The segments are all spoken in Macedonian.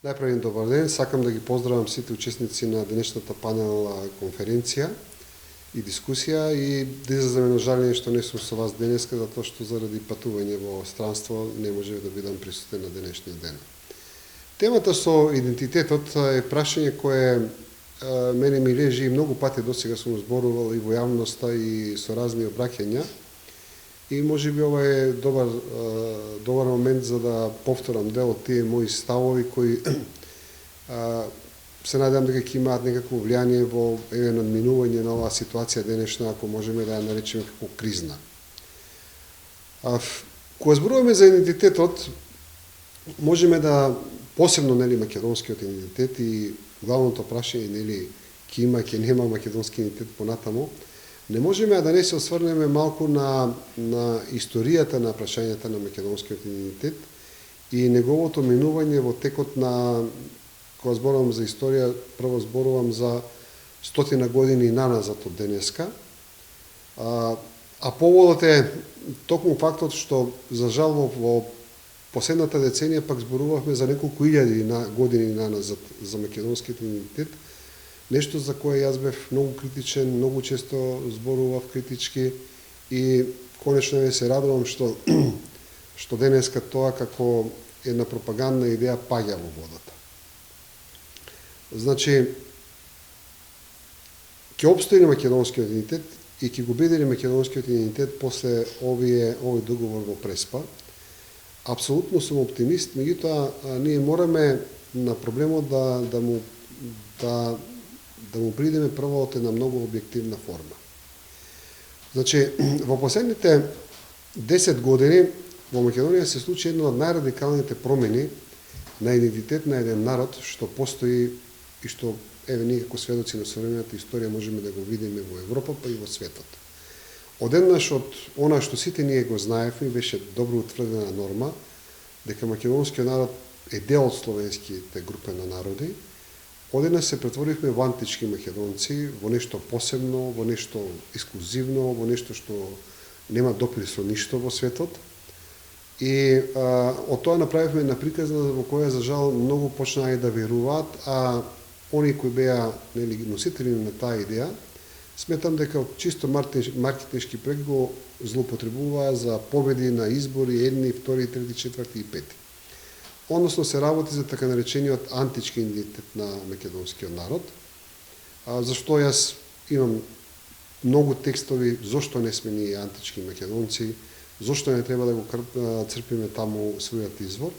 Најпрво добар ден, сакам да ги поздравам сите учесници на денешната панел конференција и дискусија и да изразам жалење што не сум со вас денеска, затоа што заради патување во странство не можев да бидам присутен на денешниот ден. Темата со идентитетот е прашање кое мене ми лежи и многу пати досега сум зборувал и во јавноста и со разни обраќања. И можеби ова е добар момент за да повторам дел од тие мои ставови кои се надевам дека ќе имаат некакво влијание во надминување на оваа ситуација денешна, ако можеме да ја наречеме како кризна. Кога зборуваме за идентитетот, можеме да посебно македонскиот идентитет и главното прашање ќе има, ќе нема македонски идентитет понатаму, не можеме да не се осврнеме малку на историјата на прашањата на македонскиот идентитет и неговото минување во текот на, кога зборувам за историја, прво зборувам за 100 години наназад од денеска, а поводот е токму фактот што, за жал, во последната деценија пак зборувавме за неколку илјади години наназад за македонскиот идентитет, нешто за кое јас бев многу критичен, многу често зборував критички и конечно се радувам што денеска тоа како една пропагандна идеја паѓа во водата. Значи, ќе опстои македонскиот идентитет и ќе го биде ли македонскиот идентитет после овој договор во Преспа. Апсолутно сум оптимист, меѓутоа ние мораме на проблемот да му придеме прво од една многу објективна форма. Значи, во последните 10 години во Македонија се случи една од најрадикалните промени на идентитет на еден народ што постои и што ние како сведоци на современата историја можеме да го видиме во Европа па и во светот. Одеднаш од она што сите ние го знаевме, беше добро утврдена норма дека македонскиот народ е дел од словенските група на народи. Одеднаш се претворивме во антички македонци, во нешто посебно, во нешто ексклузивно, во нешто што нема допир со ништо во светот. И од тоа направивме една приказна во која, за жал, многу почнаа да веруваат, а они кои беа носители на таа идеја, сметам дека од чисто маркетиншки проект го злоупотребуваа за победи на избори едни, втори, трети, четврти и пети. Односно се работи за така наречениот антички идентитет на македонскиот народ, зашто јас имам многу текстови зошто не сме ние антички македонци, зошто не треба да го црпиме таму својот извор.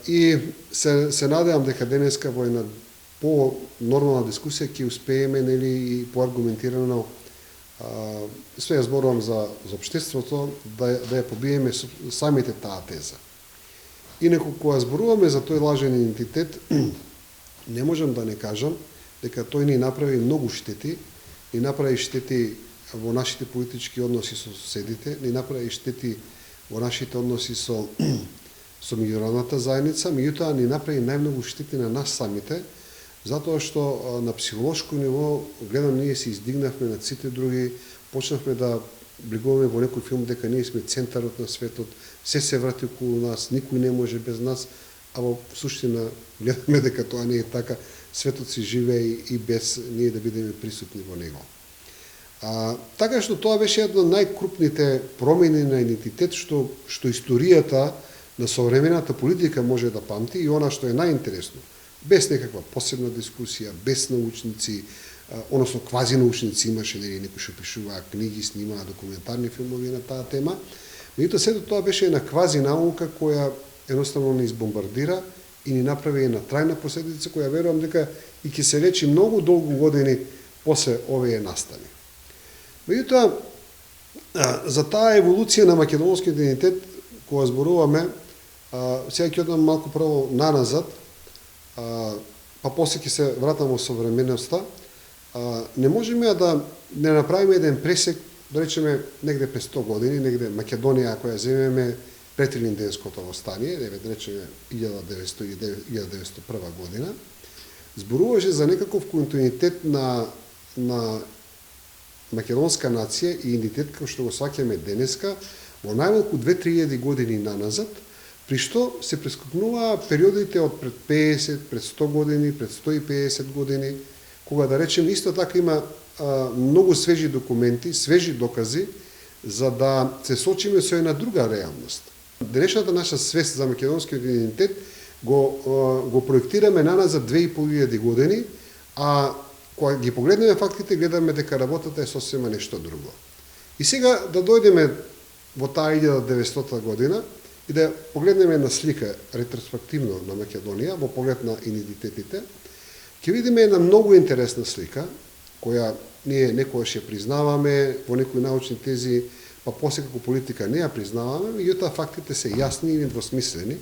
И се надевам дека денеска во една по-нормална дискусија ќе успееме и поаргументирано, све ја зборувам за општеството, да ја побиеме самите таа теза. Инаку, кога зборуваме за тој лажен идентитет, не можам да не кажам дека тој ни направи многу штети, ни направи штети во нашите политички односи со соседите, ни направи штети во нашите односи со меѓународната заедница, меѓутоа ни направи најмногу штети на нас самите, затоа што на психолошко ниво, гледам, ние се издигнавме над сите други, почнавме да блигуваме во некој филм дека ние сме центарот на светот, се врати околу нас, никој не може без нас, а во суштина гледаме дека тоа не е така, светот си живее и без ние да бидеме присутни во него. Така што тоа беше една од најкрупните промени на идентитет што историјата на современата политика може да памти и она што е најинтересно, без некаква посебна дискусија, без научници, односно квази научници имаше, некои што пишуваа книги, снимаа документарни филмови на таа тема, меѓутоа сето тоа беше една квази наука која едноставно ни избомбардира и ни направи една трајна последица која верувам дека и ќе се лечи многу долго години после овие настани. Меѓутоа, за таа еволуција на македонскиот идентитет, кога зборуваме, сега ќе одам малку прво наназад, па после ќе се вратам во современоста, не можеме да не направиме еден пресек, да речеме, негде пред 100 години, негде Македонија, која земеме пред Илинденското востание, да речеме 1901 година, зборуваше за некаков континуитет на македонска нација и идентитет, како што го сваќаме денеска, во најмалку 2-3 години наназад, при што се прескокнуваа периодите од пред 50, пред 100 години, пред 150 години, кога да речем исто така има многу свежи документи, свежи докази, за да се сочиме со една друга реалност. Денешната наша свест за македонскиот идентитет го проектираме наназад 2500 години, а кога ги погледнеме фактите, гледаме дека работата е сосема нешто друго. И сега да дојдеме во таа 1900 година и да погледнеме на слика ретроспективно на Македонија во поглед на идентитетите, ќе видиме една многу интересна слика, која ние некојаш ја признаваме, во некои научни тези, па после како политика не ја признаваме, меѓутоа фактите се јасни и недвосмислени.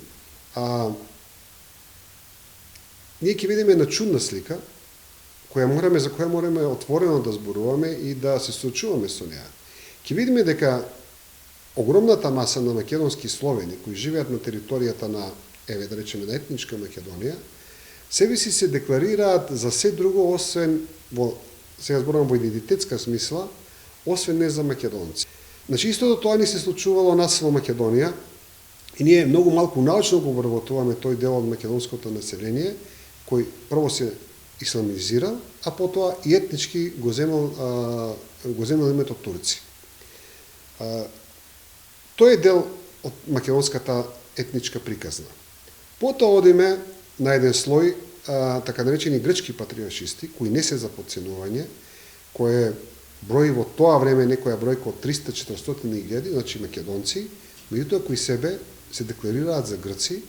Ние ќе видиме една чудна слика, за која мораме отворено да зборуваме и да се соочуваме со неа. Ќе видиме дека огромната маса на македонски словени кои живеат на територијата на, да речеме, на етничка Македонија, себе си се декларираат за се друго, освен сега зборувам во идентитетска смисла, освен не за македонци. Значи, истото тоа ни се случувало нас во Македонија и ние многу малку научно го обработуваме тој дел од македонското население, кој прво се исламизирал, а потоа и етнички го земал името турци. Тој е дел од македонската етничка приказна. Потоа одиме на еден слој, така наречени грчки патриаршисти, кои не се за подценување, кој брои во тоа време некоја бројка од 300-400 значи македонци, меѓутоа кои себе се декларираат за грци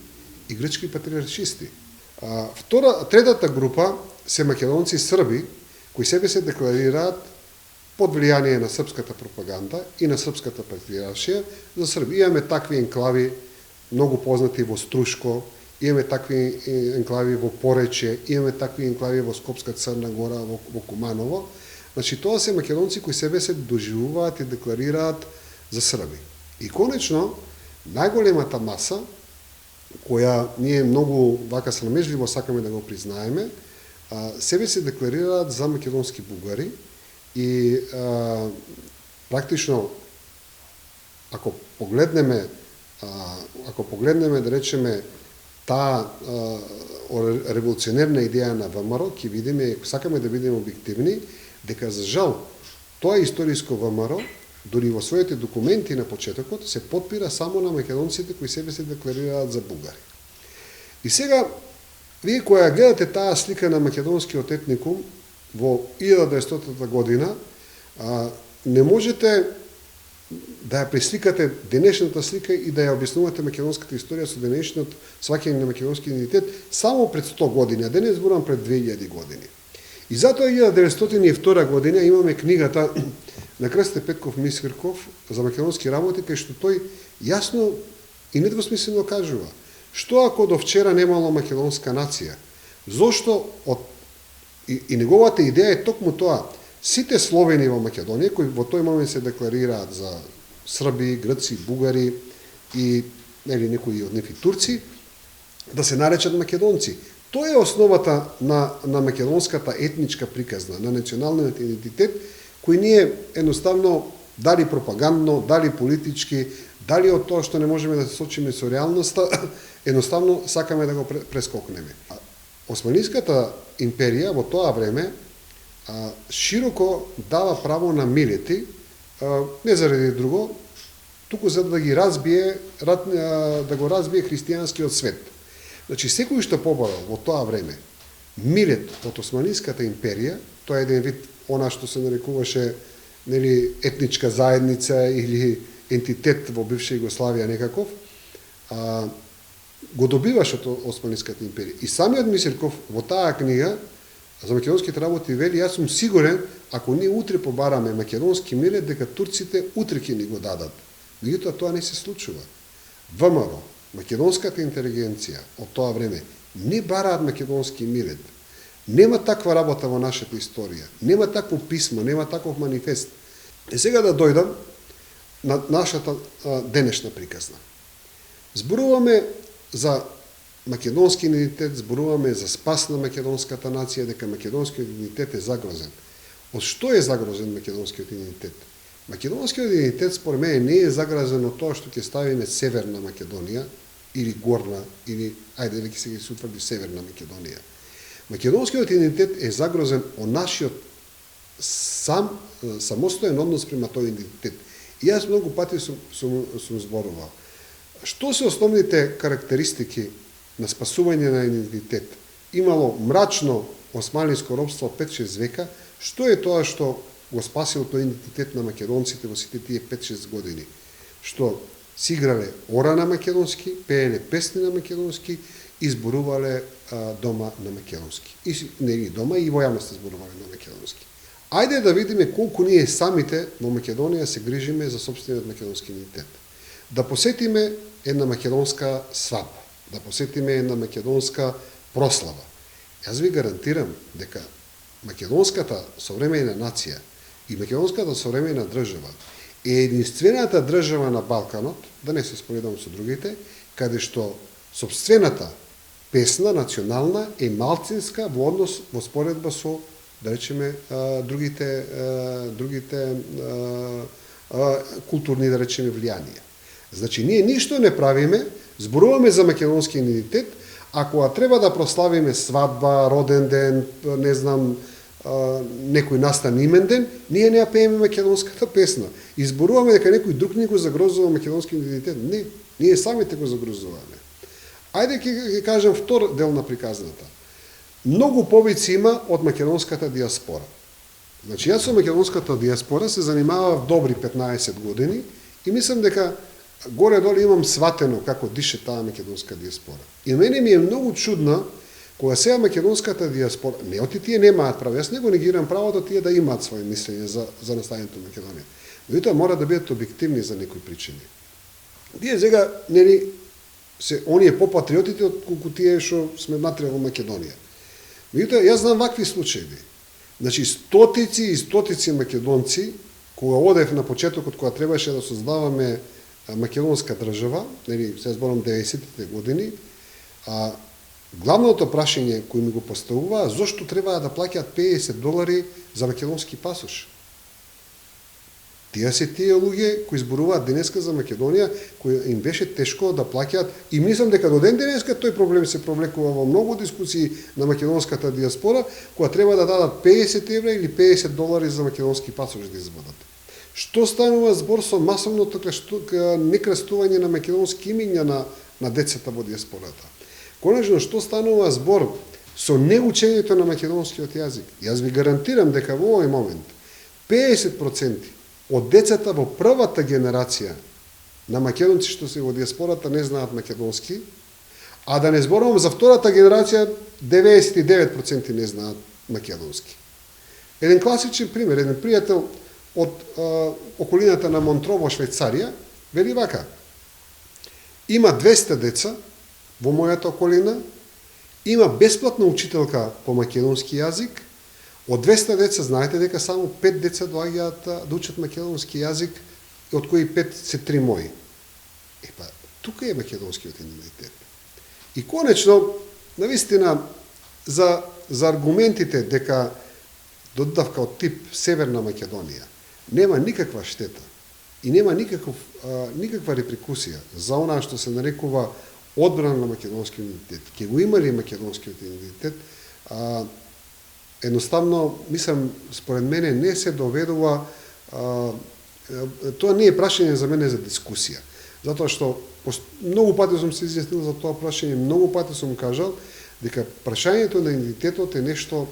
и грчки патриаршисти. Третата група се македонци срби, кои себе се декларираат под влијание на српската пропаганда и на српската патриаршија за Срби. Имаме такви енклави многу познати во Струшко, имаме такви енклави во Порече, имаме такви енклави во Скопска Црна Гора, во Куманово. Значи, тоа се македонци кои себе се доживуваат и декларираат за Срби. И конечно, најголемата маса, која ние многу вака срамежливо сакаме да го признаеме, себе се декларираат за македонски бугари и практично, ако погледнеме, да речеме, таа револуционерна идеја на ВМРО, ќе видиме, сакаме да бидеме објективни, дека за жал тоа историско ВМРО, дури во своите документи на почетокот, се подпира само на македонците кои себе се декларираат за бугари. И сега, вие која гледате таа слика на македонскиот етникум во 1900 година, не можете да ја пресликате денешната слика и да ја објаснувате македонската историја со денешниот сваќање на македонски идентитет само пред 100 години, а денес зборам пред 2000 години. И затоа 1902 година имаме книгата на Крсте Петков Мискрков за македонски работи, кај што тој јасно и недвосмислено кажува што ако до вчера немало македонска нација, зошто и неговата идеја е токму тоа, сите словени во Македонија, кои во тој момент се декларираат за срби, грци, бугари и некои од нив и турци, да се наречат македонци. Тоа е основата на македонската етничка приказна, на националниот идентитет, кој ние едноставно, дали пропагандно, дали политички, дали од тоа што не можеме да се сочиме со реалноста, едноставно сакаме да го прескокнеме. Османиската империја во тоа време широко дава право на милети, не заради друго, туку за да ги разбие, да го разбие христијанскиот свет. Значи, секој што побарал во тоа време милет од Османиската империја, тоа е еден вид она што се нарекуваше етничка заедница или ентитет во бивша Југославија некаков, го добиваш од Османиската империја. И самиот Мисирков во таа книга за македонските работи вели, јас сум сигурен, ако ние утре побараме македонски милет, дека турците утре ќе ни го дадат. Меѓутоа тоа не се случува. ВМРО, македонската интелигенција од тоа време не бараат македонски милет. Нема таква работа во нашата историја, нема такво писмо, нема таков манифест. И сега да дојдам на нашата денешна приказна. Зборуваме за македонски идентитет, зборуваме за спас на македонската нација, дека македонскиот идентитет е загрозен. Од што е загрозен македонскиот идентитет? Македонскиот идентитет според мене не е загрозен од тоа што ќе ставиме Северна Македонија или Горна, или, ајде, веќе се утврди Северна Македонија. Македонскиот идентитет е загрозен од нашиот самостоен однос према тој идентитет. И јас многу пати сум зборувал. Што се основните карактеристики на спасување на идентитет? Имало мрачно османлиско робство 5-6 века, што е тоа што го спасило тој идентитет на македонците во сите тие 5-6 години? Што си играле ора на македонски, пееле песни на македонски, и зборувале дома на македонски. И не дома, и во јавност зборувале на македонски. Ајде да видиме колку ние самите во Македонија се грижиме за собствениот македонски идентитет. Да посетиме една македонска свадба, да посетиме една македонска прослава. Јас ви гарантирам дека македонската современа нација и македонската современа држава е единствената држава на Балканот, да не се споредам со другите, каде што собствената песна национална е малцинска во однос во споредба со, да речеме, другите културни, да речеме, влијанија. Значи, ние ништо не правиме, зборуваме за македонски идентитет, а кога треба да прославиме свадба, роден ден, не знам, некој настан имен ден, ние не ја пееме македонската песна. И зборуваме дека некој друг ни го загрозува македонски идентитет. Не, ние самите го загрозуваме. Ајде ќе кажем втор дел на приказната. Многу повици има од македонската диаспора. Значи, јас со македонската диаспора се занимавав добри 15 години и мислам дека горе-долу имам сватено како дише таа македонска диаспора. И мене ми е многу чудна кога сега македонската диаспора, не оти тие немаат право, јас не го негирам правото тие да имаат своје мислење за настанието на Македонија. Меѓутоа мора да бидат објективни за некои причини. Тие сега, нели, оние попатриотите отколку тие што сме внатре во Македонија. Меѓутоа, јас знам вакви случаи. Значи, стотици и стотици македонци, кога одев на почетокот, кога требаше да создаваме македонска држава, нели, се зборам 90-тите години, главното прашање кој ми го поставува, зошто треба да плаќаат $50 за македонски пасош? Тие се тие луѓе кои зборуваат денеска за Македонија, кои им беше тешко да плаќаат, и мислам дека до ден денеска тој проблем се провлекува во многу дискусии на македонската диаспора, која треба да дадат €50 или $50 за македонски пасош да извадат. Што станува збор со масовното некрстување на македонски имиња на децата во диаспората? Конечно, што станува збор со неучењето на македонскиот јазик? Јас ви гарантирам дека во овој момент 50% од децата во првата генерација на македонци што се во диаспората не знаат македонски, а да не зборувам за втората генерација 99% не знаат македонски. Еден класичен пример, еден пријател од околината на Монтро во Швајцарија вели вака: има 200 деца во мојата околина, има бесплатна учителка по македонски јазик. Од 200 деца, знаете дека само 5 деца доаѓаат да учат македонски јазик, од кои 5 се 3 мои. Епа, тука е македонскиот идентитет. И конечно, навистина, за аргументите дека додавка од тип Северна Македонија нема никаква штета и нема никаква репрекусија за она што се нарекува одбрана на македонски идентитет. Ке го има ли македонскиот идентитет? Едноставно, мислам, според мене не се доведува, тоа не е прашање за мене за дискусија. Затоа што многу пати сум се изјаснил за тоа прашање, многу пати сум кажал дека прашањето на идентитетот е нешто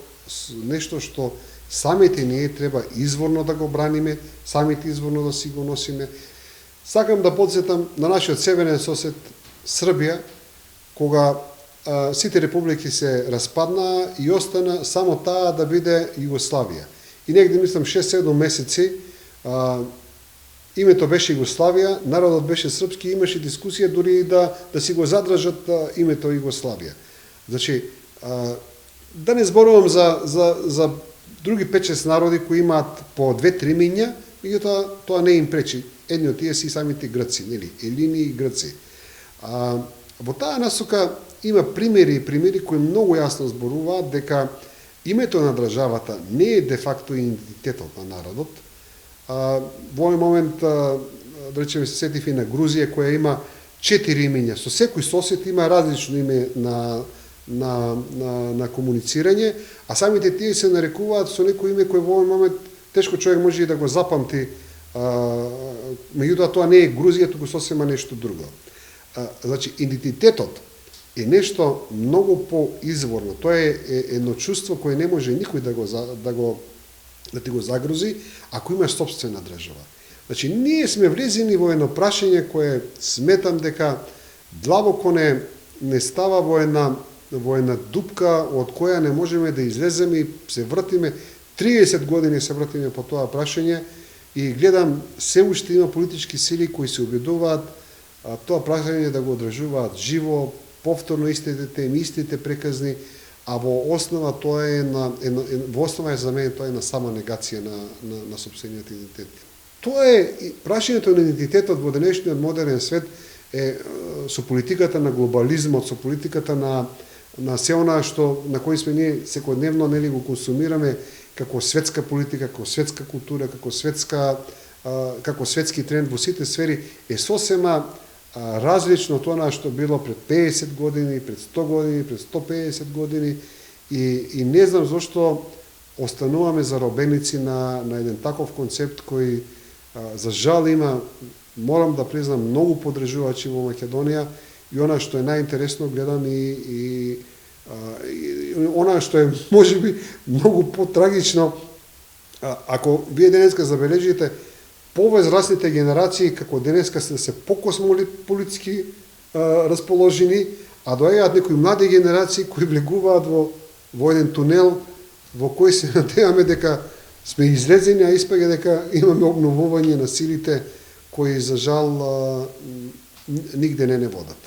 што самите ние треба изворно да го браниме, самите изворно да си го носиме. Сакам да подсетам на нашиот северен сосед Србија, кога сите републики се распаднаа и остана само таа да биде Југославија. И негде, мислам, 6-7 месеци името беше Југославија, народот беше српски, имаше дискусија дури да си го задржат името Југославија. Значи, да не зборувам за други 5-6 народи кои имаат по 2-3 имиња, меѓутоа тоа не им пречи. Едни од тие си самите грци, нели, елини и грци. Во таа насока има примери кои многу јасно зборуваат дека името на државата не е де факто идентитетот на народот. Во овој момент, да речеме, се сетив и на Грузија, која има 4 имења. Со секој сосед има различно име на комуницирање, а самите тие се нарекуваат со некој име кој во овој момент тешко човек може и да го запамти. Меѓутоа тоа не е Грузија, туку сосема нешто друго. Значи, идентитетот е нешто многу поизворно. Тоа е едно чувство кое не може никој да ти го загрози ако имаш собствена држава. Значи, ние сме влезени во едно прашање кое сметам дека длабоко не става во една дупка од која не можеме да излеземе и се вратиме 30 години се вратиме по тоа прашање и гледам се уште има политички сили кои се обидуваат тоа прашање да го одржуваат живо, повторно истите теми, истите преказни, а во основа тоа е во основа е за мене тоа е на сама негација на сопствениот идентитет. Тоа е прашањето на идентитетот во денешниот модерен свет е со политиката на глобализмот, со политиката на се она што на кој сме ние секојдневно нели го консумираме како светска политика, како светска култура, како светски тренд во сите сфери е сосема различно тоа на што било пред 50 години, пред 100 години, пред 150 години и не знам зошто остануваме заробеници на еден таков концепт кој за жал има, морам да признам, многу подржувачи во Македонија и она што е најинтересно гледам и она што е можеби многу потрагично, ако вие денеска забележите, повозрастните генерации како денеска се покосмополитски расположени, а доаѓаат некои млади генерации кои влегуваат во еден тунел во кој се надеваме дека сме излезени, а испаѓа дека имаме обновување на силите кои за жал нигде не водат.